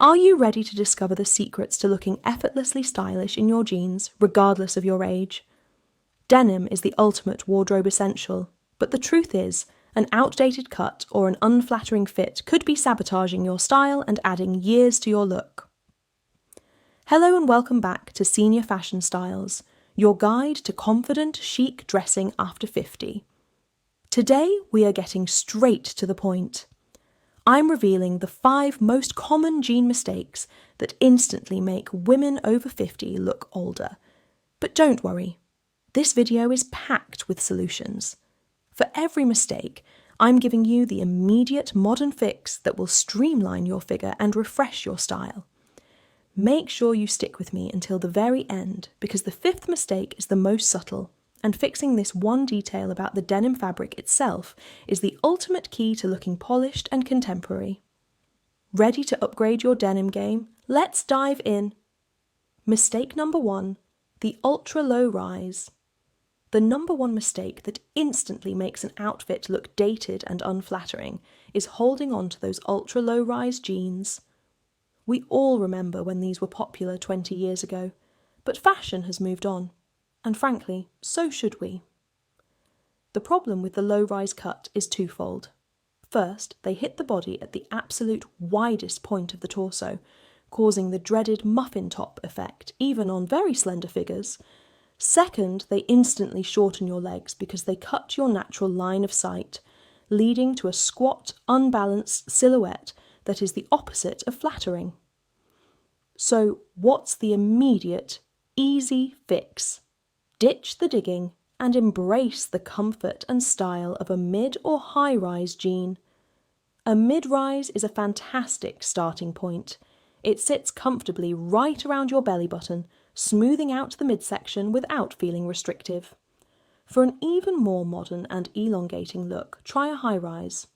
Are you ready to discover the secrets to looking effortlessly stylish in your jeans, regardless of your age? Denim is the ultimate wardrobe essential, but the truth is, an outdated cut or an unflattering fit could be sabotaging your style and adding years to your look. Hello and welcome back to Senior Fashion Styles, your guide to confident, chic dressing after 50. Today we are getting straight to the point. I'm revealing the 5 most common jean mistakes that instantly make women over 50 look older. But don't worry, this video is packed with solutions. For every mistake, I'm giving you the immediate modern fix that will streamline your figure and refresh your style. Make sure you stick with me until the very end, because the 5th mistake is the most subtle, and fixing this one detail about the denim fabric itself is the ultimate key to looking polished and contemporary. Ready to upgrade your denim game? Let's dive in. Mistake number 1, the ultra low rise. The number 1 mistake that instantly makes an outfit look dated and unflattering is holding on to those ultra low rise jeans. We all remember when these were popular 20 years ago, but fashion has moved on. And frankly, so should we. The problem with the low-rise cut is twofold. First, they hit the body at the absolute widest point of the torso, causing the dreaded muffin top effect, even on very slender figures. Second, they instantly shorten your legs because they cut your natural line of sight, leading to a squat, unbalanced silhouette that is the opposite of flattering. So, what's the immediate, easy fix? Ditch the digging and embrace the comfort and style of a mid or high-rise jean. A mid-rise is a fantastic starting point. It sits comfortably right around your belly button, smoothing out the midsection without feeling restrictive. For an even more modern and elongating look, try a high-rise.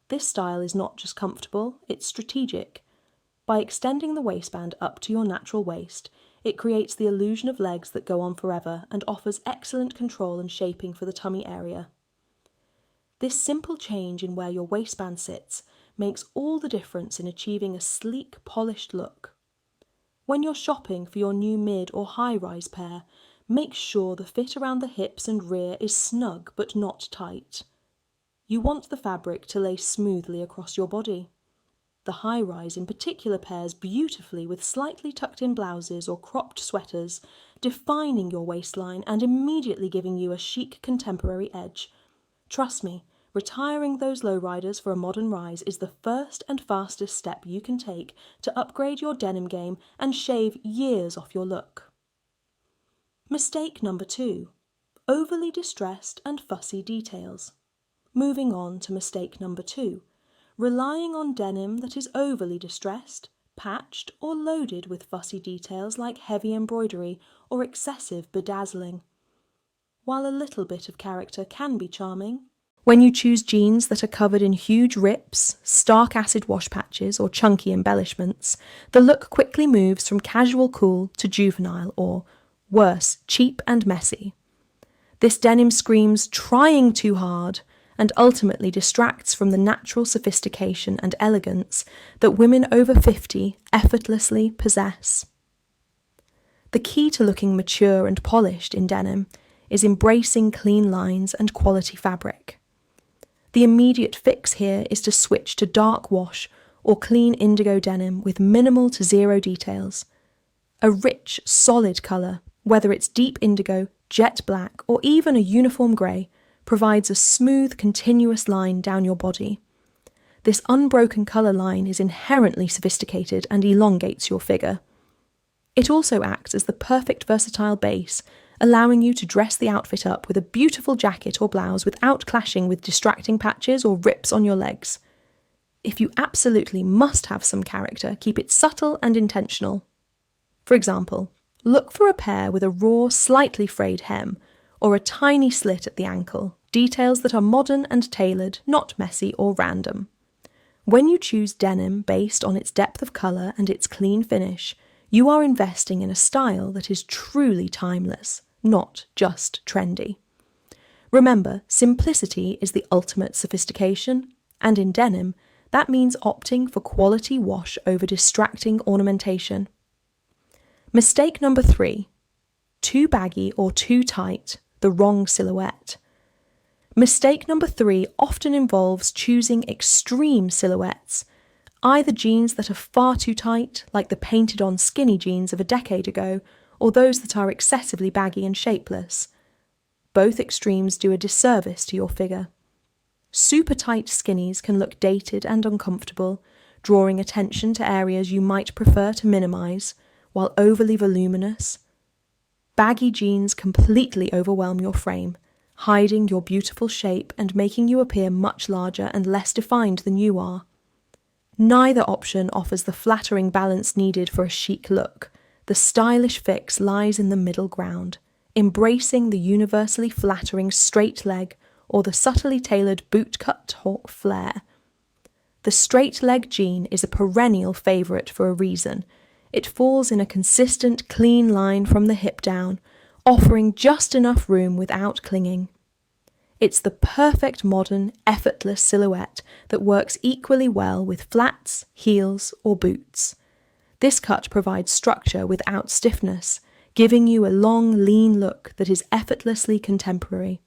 This style is not just comfortable, it's strategic. By extending the waistband up to your natural waist, it creates the illusion of legs that go on forever and offers excellent control and shaping for the tummy area. This simple change in where your waistband sits makes all the difference in achieving a sleek, polished look. When you're shopping for your new mid or high-rise pair, make sure the fit around the hips and rear is snug but not tight. You want the fabric to lay smoothly across your body. The high-rise in particular pairs beautifully with slightly tucked-in blouses or cropped sweaters, defining your waistline and immediately giving you a chic contemporary edge. Trust me, retiring those low-riders for a modern rise is the first and fastest step you can take to upgrade your denim game and shave years off your look. Mistake number 2, overly distressed and fussy details. Moving on to mistake number 2. Relying on denim that is overly distressed, patched, or loaded with fussy details like heavy embroidery or excessive bedazzling. While a little bit of character can be charming, when you choose jeans that are covered in huge rips, stark acid wash patches, or chunky embellishments, the look quickly moves from casual cool to juvenile or, worse, cheap and messy. This denim screams trying too hard, and ultimately distracts from the natural sophistication and elegance that women over 50 effortlessly possess. The key to looking mature and polished in denim is embracing clean lines and quality fabric. The immediate fix here is to switch to dark wash or clean indigo denim with minimal to zero details. A rich, solid colour, whether it's deep indigo, jet black, or even a uniform grey, provides a smooth, continuous line down your body. This unbroken colour line is inherently sophisticated and elongates your figure. It also acts as the perfect versatile base, allowing you to dress the outfit up with a beautiful jacket or blouse without clashing with distracting patches or rips on your legs. If you absolutely must have some character, keep it subtle and intentional. For example, look for a pair with a raw, slightly frayed hem, or a tiny slit at the ankle, details that are modern and tailored, not messy or random. When you choose denim based on its depth of colour and its clean finish, you are investing in a style that is truly timeless, not just trendy. Remember, simplicity is the ultimate sophistication, and in denim, that means opting for quality wash over distracting ornamentation. Mistake number 3. Too baggy or too tight, the wrong silhouette. Mistake number 3 often involves choosing extreme silhouettes, either jeans that are far too tight, like the painted-on skinny jeans of a decade ago, or those that are excessively baggy and shapeless. Both extremes do a disservice to your figure. Super tight skinnies can look dated and uncomfortable, drawing attention to areas you might prefer to minimise, while overly voluminous. Baggy jeans completely overwhelm your frame, hiding your beautiful shape and making you appear much larger and less defined than you are. Neither option offers the flattering balance needed for a chic look. The stylish fix lies in the middle ground, embracing the universally flattering straight leg or the subtly tailored bootcut hawk flare. The straight leg jean is a perennial favourite for a reason. It falls in a consistent, clean line from the hip down, offering just enough room without clinging. It's the perfect modern, effortless silhouette that works equally well with flats, heels, or boots. This cut provides structure without stiffness, giving you a long, lean look that is effortlessly contemporary.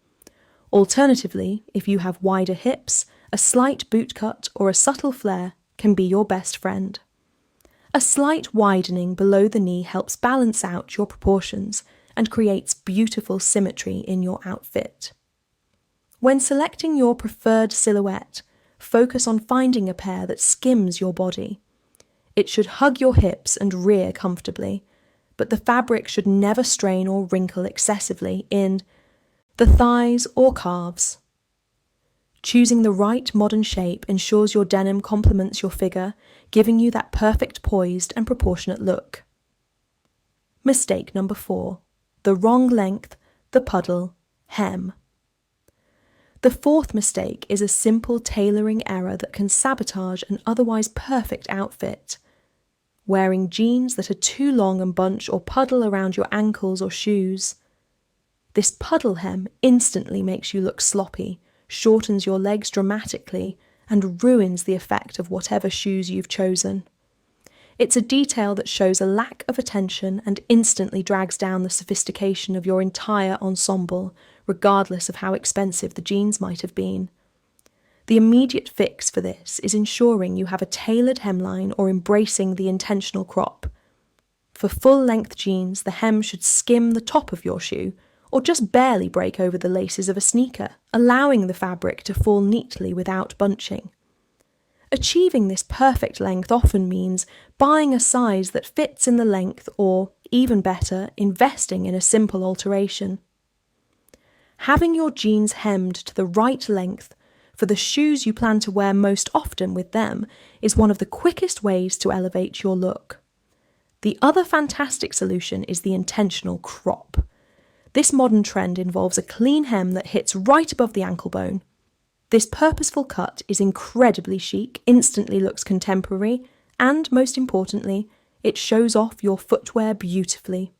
Alternatively, if you have wider hips, a slight boot cut or a subtle flare can be your best friend. A slight widening below the knee helps balance out your proportions and creates beautiful symmetry in your outfit. When selecting your preferred silhouette, focus on finding a pair that skims your body. It should hug your hips and rear comfortably, but the fabric should never strain or wrinkle excessively in the thighs or calves. Choosing the right modern shape ensures your denim complements your figure, giving you that perfect poised and proportionate look. Mistake number 4. The wrong length, the puddle, hem. The fourth mistake is a simple tailoring error that can sabotage an otherwise perfect outfit. Wearing jeans that are too long and bunch or puddle around your ankles or shoes. This puddle hem instantly makes you look sloppy, shortens your legs dramatically, and ruins the effect of whatever shoes you've chosen. It's a detail that shows a lack of attention and instantly drags down the sophistication of your entire ensemble, regardless of how expensive the jeans might have been. The immediate fix for this is ensuring you have a tailored hemline or embracing the intentional crop. For full-length jeans, the hem should skim the top of your shoe, or just barely break over the laces of a sneaker, allowing the fabric to fall neatly without bunching. Achieving this perfect length often means buying a size that fits in the length or, even better, investing in a simple alteration. Having your jeans hemmed to the right length for the shoes you plan to wear most often with them is one of the quickest ways to elevate your look. The other fantastic solution is the intentional crop. This modern trend involves a clean hem that hits right above the ankle bone. This purposeful cut is incredibly chic, instantly looks contemporary, and, most importantly, it shows off your footwear beautifully.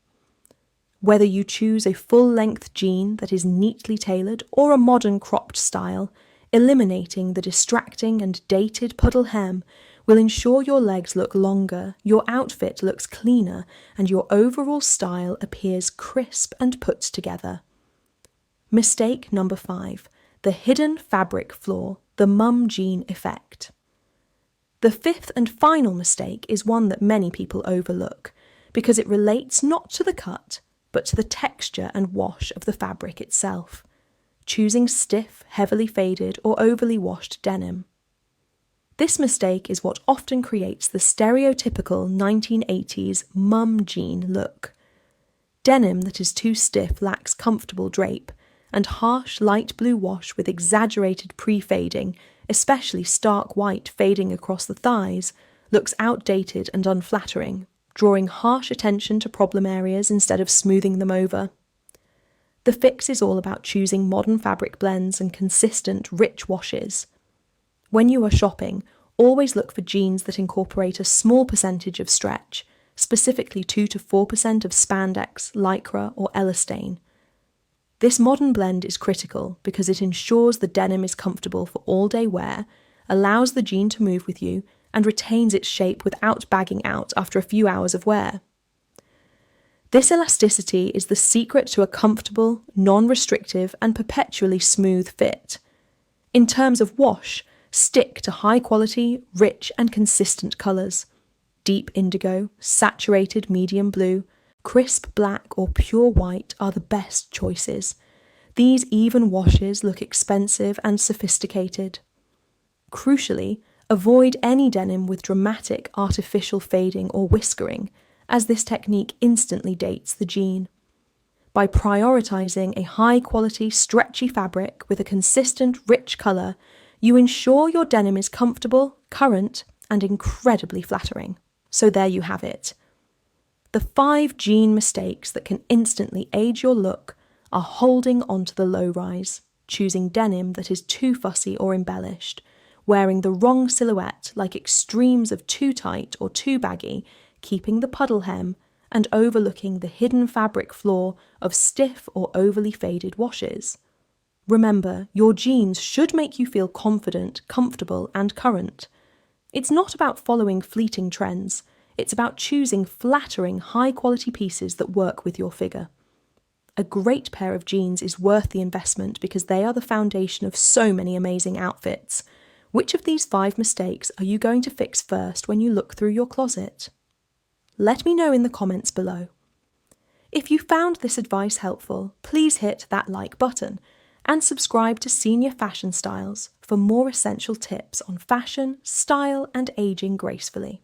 Whether you choose a full-length jean that is neatly tailored or a modern cropped style, eliminating the distracting and dated puddle hem will ensure your legs look longer, your outfit looks cleaner, and your overall style appears crisp and put together. Mistake number 5. The hidden fabric flaw, the mum jean effect. The fifth and final mistake is one that many people overlook, because it relates not to the cut, but to the texture and wash of the fabric itself, choosing stiff, heavily faded or overly washed denim. This mistake is what often creates the stereotypical 1980s mum jean look. Denim that is too stiff lacks comfortable drape, and harsh light blue wash with exaggerated pre-fading, especially stark white fading across the thighs, looks outdated and unflattering, drawing harsh attention to problem areas instead of smoothing them over. The fix is all about choosing modern fabric blends and consistent, rich washes. When you are shopping, always look for jeans that incorporate a small percentage of stretch, specifically 2 to 4% of spandex, lycra, or elastane. This modern blend is critical because it ensures the denim is comfortable for all-day wear, allows the jean to move with you and retains its shape without bagging out after a few hours of wear. This elasticity is the secret to a comfortable, non-restrictive, and perpetually smooth fit. In terms of wash, stick to high-quality, rich, and consistent colours. Deep indigo, saturated medium blue, crisp black, or pure white are the best choices. These even washes look expensive and sophisticated. Crucially, avoid any denim with dramatic artificial fading or whiskering, as this technique instantly dates the jean. By prioritising a high-quality, stretchy fabric with a consistent, rich colour, you ensure your denim is comfortable, current, and incredibly flattering. So there you have it. The 5 jean mistakes that can instantly age your look are holding onto the low-rise, choosing denim that is too fussy or embellished, wearing the wrong silhouette like extremes of too tight or too baggy, keeping the puddle hem, and overlooking the hidden fabric flaw of stiff or overly faded washes. Remember, your jeans should make you feel confident, comfortable, and current. It's not about following fleeting trends, it's about choosing flattering, high-quality pieces that work with your figure. A great pair of jeans is worth the investment because they are the foundation of so many amazing outfits. Which of these 5 mistakes are you going to fix first when you look through your closet? Let me know in the comments below. If you found this advice helpful, please hit that like button and subscribe to Senior Fashion Styles for more essential tips on fashion, style, and aging gracefully.